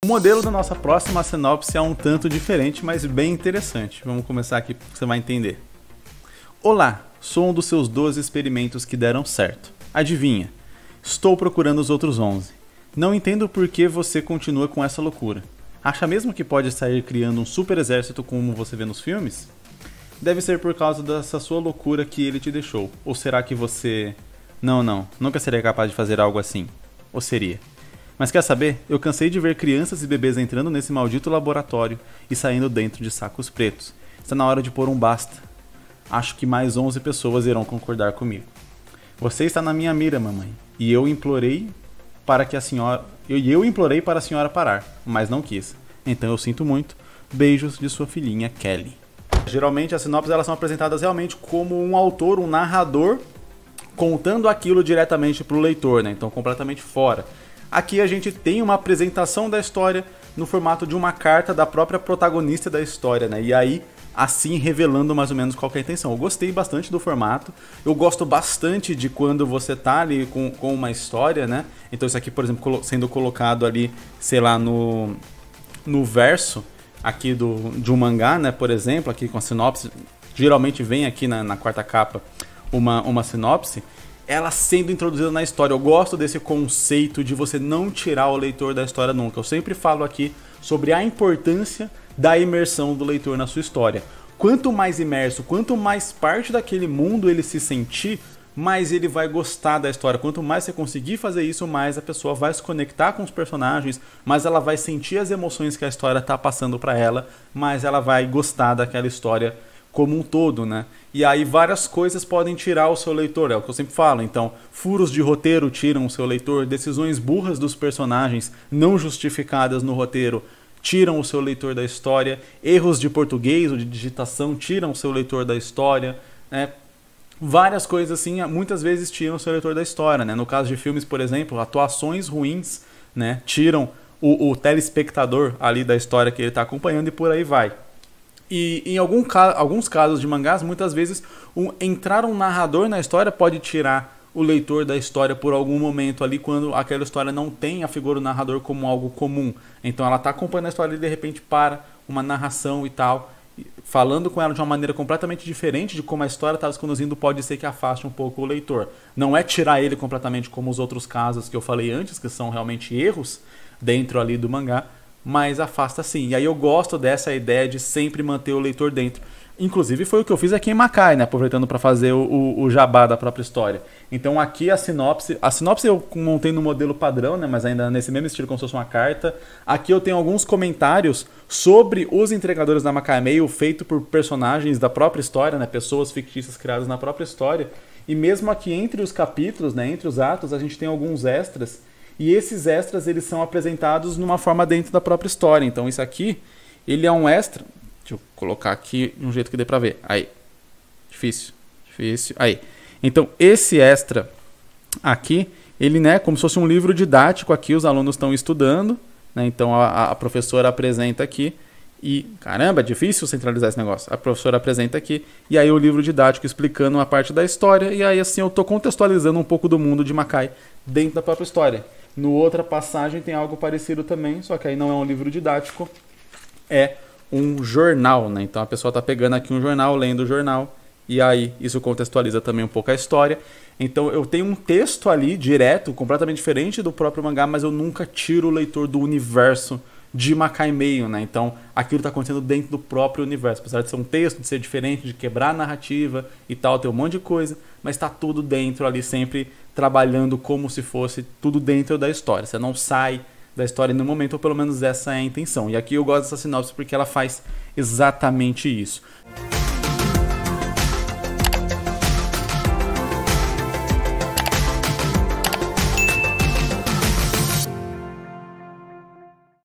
O modelo da nossa próxima sinopse é um tanto diferente, mas bem interessante. Vamos começar aqui, você vai entender. Olá, sou um dos seus 12 experimentos que deram certo. Adivinha? Estou procurando os outros 11. Não entendo por que você continua com essa loucura. Acha mesmo que pode sair criando um super exército como você vê nos filmes? Deve ser por causa dessa sua loucura que ele te deixou. Ou será que você... Não, nunca seria capaz de fazer algo assim. Ou seria? Mas quer saber? Eu cansei de ver crianças e bebês entrando nesse maldito laboratório e saindo dentro de sacos pretos. Está na hora de pôr um basta. Acho que mais 11 pessoas irão concordar comigo. Você está na minha mira, mamãe. E eu implorei para a senhora parar, mas não quis. Então eu sinto muito. Beijos de sua filhinha Kelly. Geralmente as sinopses elas são apresentadas realmente como um autor, um narrador, contando aquilo diretamente para o leitor, né? Então completamente fora. Aqui a gente tem uma apresentação da história no formato de uma carta da própria protagonista da história, né? E aí, assim, revelando mais ou menos qual que é a intenção. Eu gostei bastante do formato, eu gosto bastante de quando você tá ali com uma história, né? Então isso aqui, por exemplo, sendo colocado ali, sei lá, no verso aqui de um mangá, né? Por exemplo, aqui com a sinopse, geralmente vem aqui na quarta capa uma sinopse, ela sendo introduzida na história. Eu gosto desse conceito de você não tirar o leitor da história nunca. Eu sempre falo aqui sobre a importância da imersão do leitor na sua história. Quanto mais imerso, quanto mais parte daquele mundo ele se sentir, mais ele vai gostar da história. Quanto mais você conseguir fazer isso, mais a pessoa vai se conectar com os personagens, mais ela vai sentir as emoções que a história está passando para ela, mais ela vai gostar daquela história como um todo, né? E aí várias coisas podem tirar o seu leitor, é o que eu sempre falo. Então, furos de roteiro tiram o seu leitor, decisões burras dos personagens não justificadas no roteiro tiram o seu leitor da história, erros de português ou de digitação tiram o seu leitor da história, né? Várias coisas assim, muitas vezes tiram o seu leitor da história, né? No caso de filmes, por exemplo, atuações ruins, né? Tiram o telespectador ali da história que ele está acompanhando e por aí vai. E em alguns casos de mangás, muitas vezes entrar um narrador na história pode tirar o leitor da história por algum momento ali, quando aquela história não tem a figura do narrador como algo comum. Então ela está acompanhando a história e de repente para uma narração e tal, falando com ela de uma maneira completamente diferente de como a história está se conduzindo, pode ser que afaste um pouco o leitor. Não é tirar ele completamente como os outros casos que eu falei antes, que são realmente erros dentro ali do mangá, mas afasta sim. E aí eu gosto dessa ideia de sempre manter o leitor dentro. Inclusive foi o que eu fiz aqui em Makai, né? Aproveitando para fazer o jabá da própria história. Então aqui a sinopse eu montei no modelo padrão, né? Mas ainda nesse mesmo estilo, como se fosse uma carta. Aqui eu tenho alguns comentários sobre os entregadores da Makai Mail, feito por personagens da própria história, né? Pessoas fictícias criadas na própria história. E mesmo aqui entre os capítulos, né? Entre os atos, a gente tem alguns extras. E esses extras eles são apresentados numa forma dentro da própria história. Então isso aqui, ele é um extra. Deixa eu colocar aqui de um jeito que dê pra ver. Aí. Difícil. Aí. Então esse extra aqui, ele, né, como se fosse um livro didático aqui, os alunos estão estudando, né? Então a professora apresenta aqui. E, caramba, é difícil centralizar esse negócio. A professora apresenta aqui, e aí o livro didático explicando uma parte da história, e aí assim eu tô contextualizando um pouco do mundo de Makai dentro da própria história. No outra passagem tem algo parecido também, só que aí não é um livro didático, é um jornal, né? Então a pessoa tá pegando aqui um jornal, lendo o jornal, e aí isso contextualiza também um pouco a história. Então eu tenho um texto ali direto, completamente diferente do próprio mangá, mas eu nunca tiro o leitor do universo de Makai Mail, né? Então aquilo está acontecendo dentro do próprio universo, apesar de ser um texto, de ser diferente, de quebrar a narrativa e tal, ter um monte de coisa, mas está tudo dentro ali, sempre trabalhando como se fosse tudo dentro da história. Você não sai da história no momento, ou pelo menos essa é a intenção. E aqui eu gosto dessa sinopse porque ela faz exatamente isso.